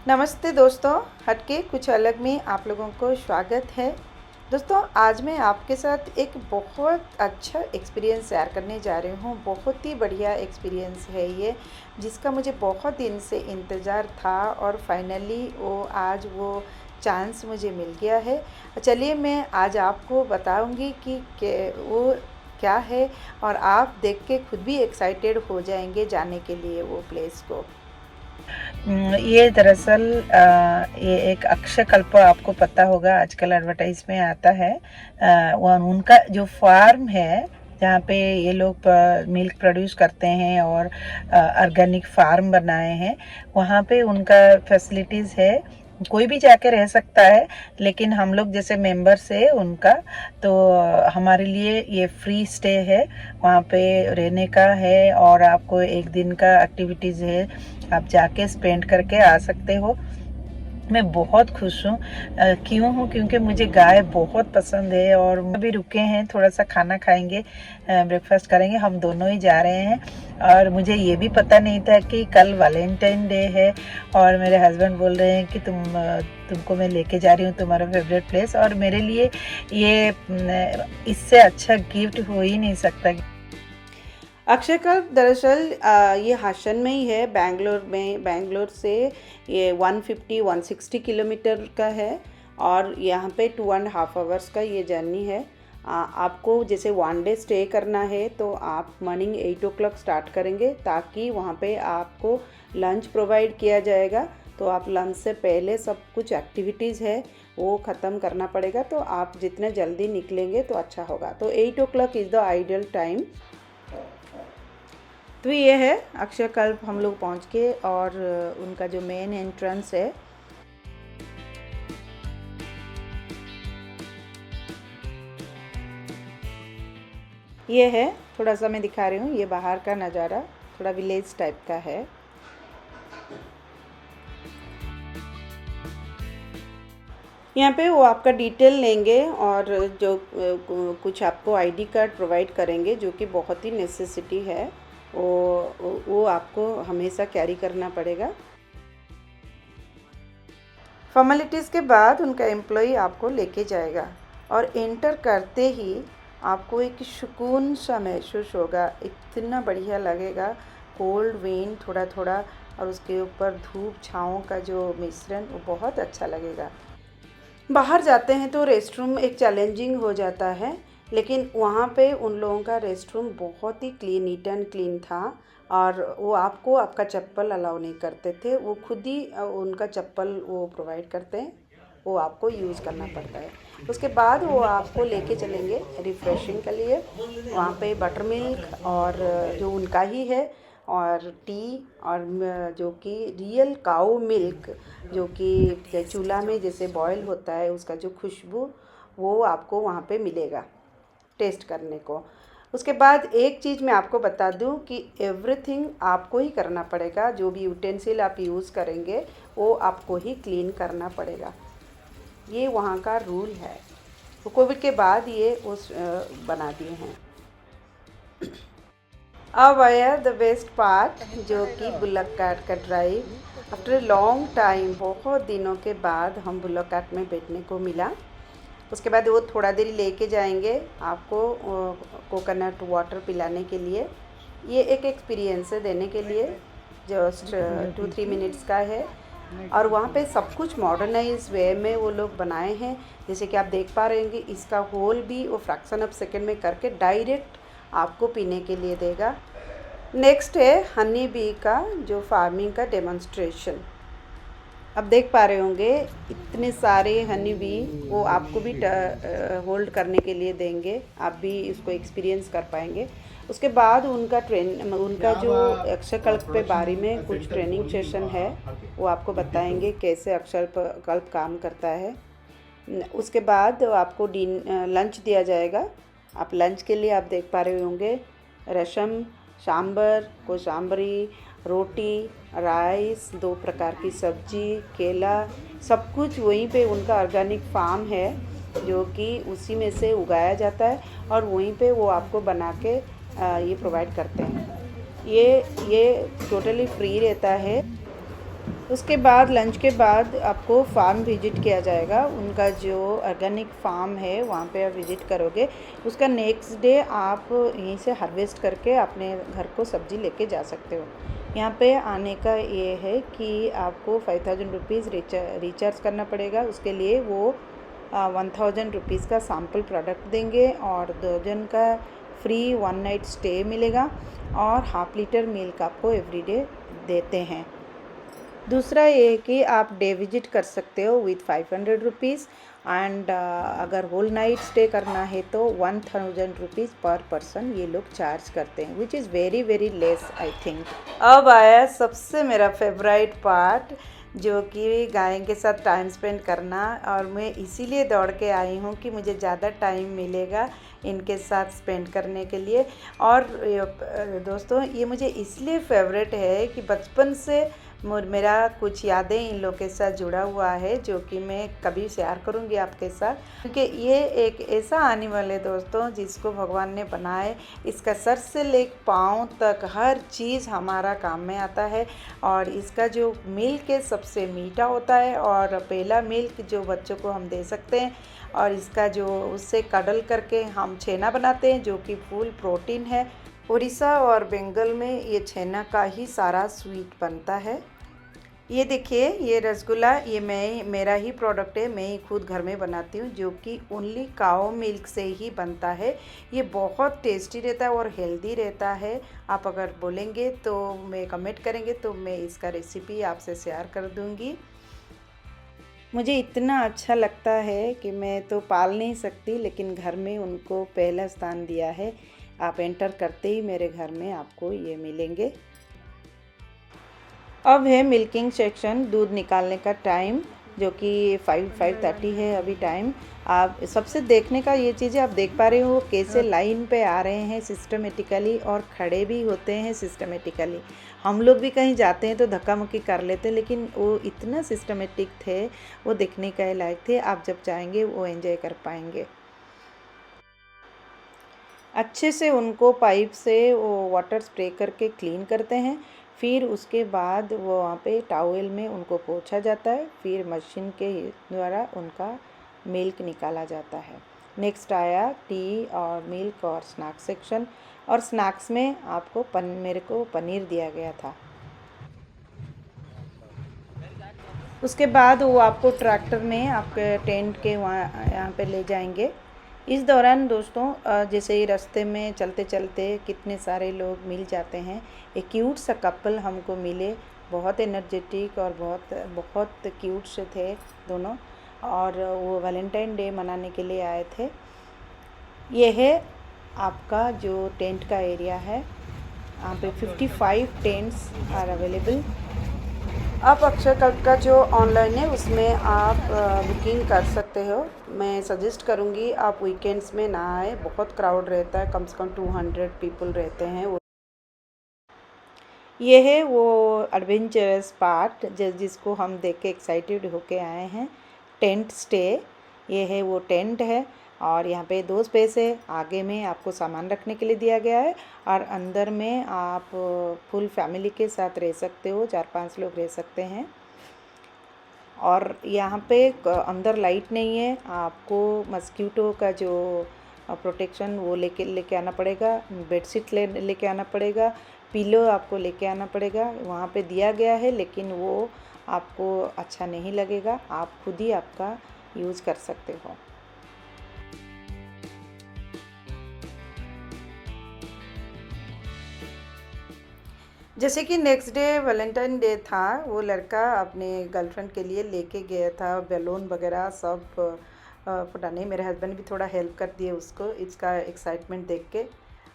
नमस्ते दोस्तों, हटके कुछ अलग में आप लोगों को स्वागत है। दोस्तों, आज मैं आपके साथ एक बहुत अच्छा एक्सपीरियंस शेयर करने जा रही हूँ। बहुत ही बढ़िया एक्सपीरियंस है ये, जिसका मुझे बहुत दिन से इंतज़ार था और फाइनली आज वो चांस मुझे मिल गया है। चलिए मैं आज आपको बताऊँगी कि वो क्या है, और आप देख के खुद भी एक्साइटेड हो जाएंगे जाने के लिए वो प्लेस को। ये दरअसल ये एक अक्षयकल्प, आपको पता होगा, आजकल एडवर्टाइज में आता है। वो उनका जो फार्म है जहाँ पे ये लोग मिल्क प्रोड्यूस करते हैं और ऑर्गेनिक फार्म बनाए हैं, वहाँ पे उनका फैसिलिटीज़ है। कोई भी जाके रह सकता है, लेकिन हम लोग जैसे मेंबर्स है उनका, तो हमारे लिए ये फ्री स्टे है। वहाँ पे रहने का है और आपको एक दिन का एक्टिविटीज़ है, आप जाके स्पेंड करके आ सकते हो। मैं बहुत खुश हूँ। क्यों हूँ? क्योंकि मुझे गाय बहुत पसंद है और अभी रुके हैं, थोड़ा सा खाना खाएंगे, ब्रेकफास्ट करेंगे, हम दोनों ही जा रहे हैं। और मुझे ये भी पता नहीं था कि कल वैलेंटाइन डे है, और मेरे हस्बैंड बोल रहे हैं कि तुमको मैं लेके जा रही हूँ तुम्हारा फेवरेट प्लेस, और मेरे लिए ये इससे अच्छा गिफ्ट हो ही नहीं सकता। अक्षयकल्प दरअसल ये हासन में ही है, बेंगलोर से ये 150-160 किलोमीटर का है। और यहाँ पे 2.5 आवर्स का ये जर्नी है। आपको जैसे 1 डे स्टे करना है तो आप मॉर्निंग 8 o'clock स्टार्ट करेंगे, ताकि वहाँ पे आपको लंच प्रोवाइड किया जाएगा। तो आप लंच से पहले सब कुछ एक्टिविटीज़ है वो ख़त्म करना पड़ेगा। तो आप जितने जल्दी निकलेंगे तो अच्छा होगा। तो 8 o'clock is the ideal time. तो ये है अक्षयकल्प, हम लोग पहुँच के, और उनका जो मेन एंट्रेंस है, ये है। थोड़ा सा मैं दिखा रही हूँ, ये बाहर का नज़ारा थोड़ा विलेज टाइप का है। यहाँ पे वो आपका डिटेल लेंगे और जो कुछ आपको आईडी कार्ड प्रोवाइड करेंगे, जो कि बहुत ही नेसेसिटी है। वो आपको हमेशा कैरी करना पड़ेगा। फॉर्मेलिटीज़ के बाद उनका एम्प्लॉई आपको लेके जाएगा, और एंटर करते ही आपको एक सुकून सा महसूस होगा। इतना बढ़िया लगेगा, कोल्ड विंड थोड़ा थोड़ा, और उसके ऊपर धूप छाँव का जो मिश्रण, वो बहुत अच्छा लगेगा। बाहर जाते हैं तो रेस्टरूम एक चैलेंजिंग हो जाता है, लेकिन वहाँ पे उन लोगों का रेस्टरूम बहुत ही क्लीन, नीट एंड क्लीन था। और वो आपको आपका चप्पल अलाउ नहीं करते थे, वो खुद ही उनका चप्पल वो प्रोवाइड करते हैं, वो आपको यूज़ करना पड़ता है। उसके बाद वो आपको लेके चलेंगे रिफ़्रेशिंग के लिए। वहाँ पे बटर मिल्क और जो उनका ही है, और टी, और जो कि रियल काऊ मिल्क, जो कि चूल्हा में जैसे बॉयल होता है, उसका जो खुशबू, वो आपको वहाँ पे मिलेगा टेस्ट करने को। उसके बाद एक चीज़ मैं आपको बता दूं कि एवरीथिंग आपको ही करना पड़ेगा। जो भी यूटेंसिल आप यूज़ करेंगे वो आपको ही क्लीन करना पड़ेगा। ये वहाँ का रूल है। तो कोविड के बाद ये उस बना दिए हैं। अब आया द बेस्ट पार्ट, जो कि बुल्लक कार्ट का ड्राइव। आफ्टर लॉन्ग टाइम, बहुत दिनों के बाद हम बुल्लक कार्ट में बैठने को मिला। उसके बाद वो थोड़ा देर लेके जाएंगे आपको कोकोनट वाटर पिलाने के लिए। ये एक एक्सपीरियंस है देने के लिए, जस्ट 2-3 मिनट्स का है। और वहाँ पे सब कुछ मॉडर्नाइज वे में वो लोग बनाए हैं। जैसे कि आप देख पा रहे हैं, इसका होल भी वो फ्रैक्शन ऑफ सेकेंड में करके डायरेक्ट आपको पीने के लिए देगा। नेक्स्ट है हनी बी का जो फार्मिंग का डेमोन्स्ट्रेशन। अब देख पा रहे होंगे इतने सारे हनी बी वो आपको भी होल्ड करने के लिए देंगे, आप भी इसको एक्सपीरियंस कर पाएंगे। उसके बाद उनका जो अक्षयकल्प पे बारे में कुछ ट्रेनिंग सेशन है, वो आपको बताएंगे कैसे अक्षयकल्प काम करता है। उसके बाद आपको लंच दिया जाएगा। आप लंच के लिए आप देख पा रहे होंगे रसम, सांबर, कोसाम्बरी, रोटी, राइस, 2 प्रकार की सब्जी, केला, सब कुछ वहीं पे उनका ऑर्गेनिक फार्म है, जो कि उसी में से उगाया जाता है, और वहीं पे वो आपको बना के ये प्रोवाइड करते हैं। ये टोटली फ्री रहता है। उसके बाद लंच के बाद आपको फार्म विजिट किया जाएगा। उनका जो ऑर्गेनिक फार्म है वहाँ पे आप विजिट करोगे। उसका नेक्स्ट डे आप यहीं से हार्वेस्ट करके अपने घर को सब्ज़ी लेके जा सकते हो। यहाँ पे आने का ये है कि आपको 5000 रुपीज़ रिचार्ज करना पड़ेगा। उसके लिए वो 1000 रुपीज़ का सैम्पल प्रोडक्ट देंगे और 2 जन का फ्री 1 नाइट स्टे मिलेगा और हाफ लीटर मिल्क आपको एवरीडे देते हैं। दूसरा ये है कि आप डे विजिट कर सकते हो विथ 500 रुपीज़ एंड अगर होल नाइट स्टे करना है तो 1000 रुपीज़ पर पर्सन ये लोग चार्ज करते हैं, which is very very less I think. अब आया सबसे मेरा फेवरेट पार्ट, जो कि गाय के साथ टाइम स्पेंड करना। और मैं इसीलिए दौड़ के आई हूँ कि मुझे ज़्यादा टाइम मिलेगा इनके साथ स्पेंड करने के लिए। और दोस्तों ये मुझे इसलिए फेवरेट है कि बचपन से मेरा कुछ यादें इन लोग के साथ जुड़ा हुआ है, जो कि मैं कभी शेयर करूंगी आपके साथ, क्योंकि ये एक ऐसा एनिमल है दोस्तों जिसको भगवान ने बनाए। इसका सर से लेकर पाँव तक हर चीज़ हमारा काम में आता है। और इसका जो मिल्क है सबसे मीठा होता है और पहला मिल्क जो बच्चों को हम दे सकते हैं। और इसका जो उससे कडल करके हम छेना बनाते हैं, जो कि फुल प्रोटीन है। उड़ीसा और बंगाल में ये छेना का ही सारा स्वीट बनता है। ये देखिए ये रसगुल्ला, ये मेरा ही प्रोडक्ट है, मैं ही खुद घर में बनाती हूँ, जो कि ओनली काओ मिल्क से ही बनता है। ये बहुत टेस्टी रहता है और हेल्दी रहता है। आप अगर बोलेंगे तो मैं कमेंट करेंगे तो मैं इसका रेसिपी आपसे शेयर कर दूँगी। मुझे इतना अच्छा लगता है कि मैं तो पाल नहीं सकती, लेकिन घर में उनको पहला स्थान दिया है। आप एंटर करते ही मेरे घर में आपको ये मिलेंगे। अब है मिल्किंग सेक्शन, दूध निकालने का टाइम, जो कि 5:30 है अभी टाइम। आप सबसे देखने का ये चीज़ है, आप देख पा रहे हो कैसे लाइन पे आ रहे हैं सिस्टमेटिकली और खड़े भी होते हैं सिस्टमेटिकली। हम लोग भी कहीं जाते हैं तो धक्का मुक्की कर लेते हैं, लेकिन वो इतना सिस्टमेटिक थे, वो देखने के लायक थे। आप जब जाएंगे वो एंजॉय कर पाएंगे। अच्छे से उनको पाइप से वो वाटर स्प्रे करके क्लीन करते हैं। फिर उसके बाद वो वहाँ पे टॉवेल में उनको पोंछा जाता है। फिर मशीन के द्वारा उनका मिल्क निकाला जाता है। नेक्स्ट आया टी और मिल्क और स्नैक्स सेक्शन। और स्नैक्स में आपको मेरे को पनीर दिया गया था। उसके बाद वो आपको ट्रैक्टर में आपके टेंट के वहाँ यहाँ पे ले जाएंगे। इस दौरान दोस्तों जैसे ही रास्ते में चलते चलते कितने सारे लोग मिल जाते हैं। एक क्यूट सा कपल हमको मिले, बहुत एनर्जेटिक और बहुत बहुत क्यूट से थे दोनों, और वो वैलेंटाइन डे मनाने के लिए आए थे। ये है आपका जो टेंट का एरिया है, यहाँ पे 55 टेंट्स आर अवेलेबल। आप अक्षयकल्प का जो ऑनलाइन है उसमें आप बुकिंग कर सकते हो। मैं सजेस्ट करूँगी आप वीकेंड्स में ना आए, बहुत क्राउड रहता है, कम से कम 200 पीपल रहते हैं। वो ये है वो एडवेंचरस पार्ट जिसको हम देख के एक्साइटेड होके आए हैं, टेंट स्टे। ये है वो टेंट है और यहाँ पे 2 स्पेस है। आगे में आपको सामान रखने के लिए दिया गया है और अंदर में आप फुल फैमिली के साथ रह सकते हो, 4-5 लोग रह सकते हैं। और यहाँ पे अंदर लाइट नहीं है, आपको मस्कीटो का जो प्रोटेक्शन वो लेके आना पड़ेगा। बेडशीट लेके आना पड़ेगा, पिलो आपको लेके आना पड़ेगा। वहाँ पे दिया गया है लेकिन वो आपको अच्छा नहीं लगेगा, आप खुद ही आपका यूज़ कर सकते हो। जैसे कि नेक्स्ट डे वैलेंटाइन डे था, वो लड़का अपने गर्लफ्रेंड के लिए लेके गया था बैलून वगैरह सब फुटाने। मेरे हस्बैंड भी थोड़ा हेल्प कर दिए उसको, इसका एक्साइटमेंट देख के।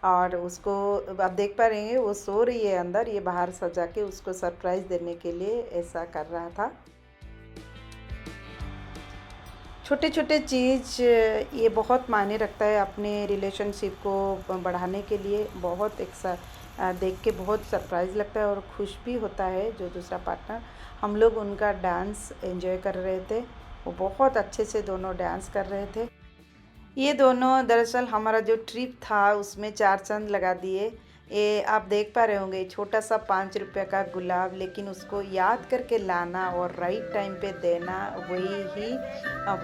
और उसको आप देख पा रहे हैं वो सो रही है अंदर, ये बाहर सजा के उसको सरप्राइज़ देने के लिए ऐसा कर रहा था। छोटे छोटे चीज़ ये बहुत मायने रखता है अपने रिलेशनशिप को बढ़ाने के लिए। बहुत देख के बहुत सरप्राइज़ लगता है और खुश भी होता है जो दूसरा पार्टनर। हम लोग उनका डांस एंजॉय कर रहे थे, वो बहुत अच्छे से दोनों डांस कर रहे थे। ये दोनों दरअसल हमारा जो ट्रिप था उसमें 4 चांद लगा दिए। ये आप देख पा रहे होंगे, छोटा सा 5 रुपये का गुलाब, लेकिन उसको याद करके लाना और राइट टाइम पे देना, वही ही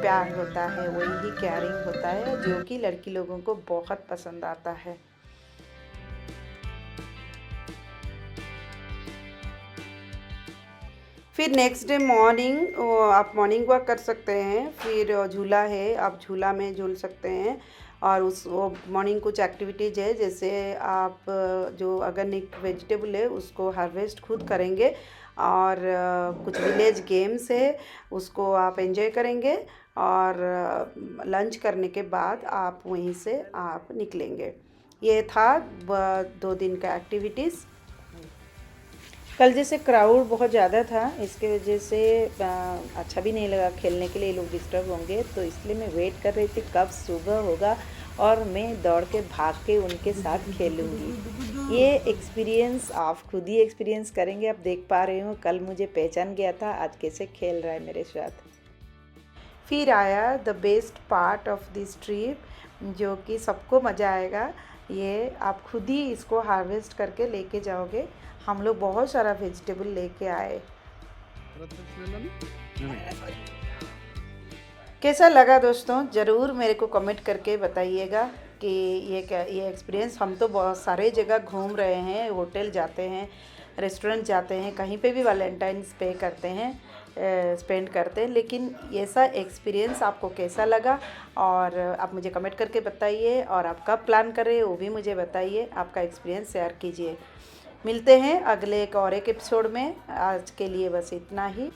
प्यार होता है, वही ही केयरिंग होता है, जो कि लड़की लोगों को बहुत पसंद आता है। फिर नेक्स्ट डे मॉर्निंग आप मॉर्निंग वॉक कर सकते हैं। फिर झूला है, आप झूला में झूल सकते हैं। और उस वो मॉर्निंग कुछ एक्टिविटीज़ है, जैसे आप जो ऑर्गेनिक वेजिटेबल है उसको हार्वेस्ट खुद करेंगे, और कुछ विलेज गेम्स है उसको आप एंजॉय करेंगे, और लंच करने के बाद आप वहीं से आप निकलेंगे। ये था 2 दिन का एक्टिविटीज़। कल जैसे क्राउड बहुत ज़्यादा था, इसके वजह से अच्छा भी नहीं लगा, खेलने के लिए लोग डिस्टर्ब होंगे, तो इसलिए मैं वेट कर रही थी कब सुबह होगा और मैं दौड़ के भाग के उनके साथ खेलूँगी। ये एक्सपीरियंस आप खुद ही एक्सपीरियंस करेंगे। आप देख पा रहे हो, कल मुझे पहचान गया था, आज कैसे खेल रहा है मेरे साथ। फिर आया the best part of this trip, जो कि सबको मज़ा आएगा। ये आप खुद ही इसको हार्वेस्ट करके लेके जाओगे। हम लोग बहुत सारा वेजिटेबल लेके आए। कैसा लगा दोस्तों, ज़रूर मेरे को कमेंट करके बताइएगा कि ये एक्सपीरियंस। हम तो बहुत सारे जगह घूम रहे हैं, होटल जाते हैं, रेस्टोरेंट जाते हैं, कहीं पे भी वैलेंटाइंस पे करते हैं, स्पेंड करते हैं, लेकिन ऐसा एक्सपीरियंस आपको कैसा लगा, और आप मुझे कमेंट करके बताइए। और आप कब प्लान कर रहे हो वो भी मुझे बताइए, आपका एक्सपीरियंस शेयर कीजिए। मिलते हैं अगले एक एपिसोड में। आज के लिए बस इतना ही।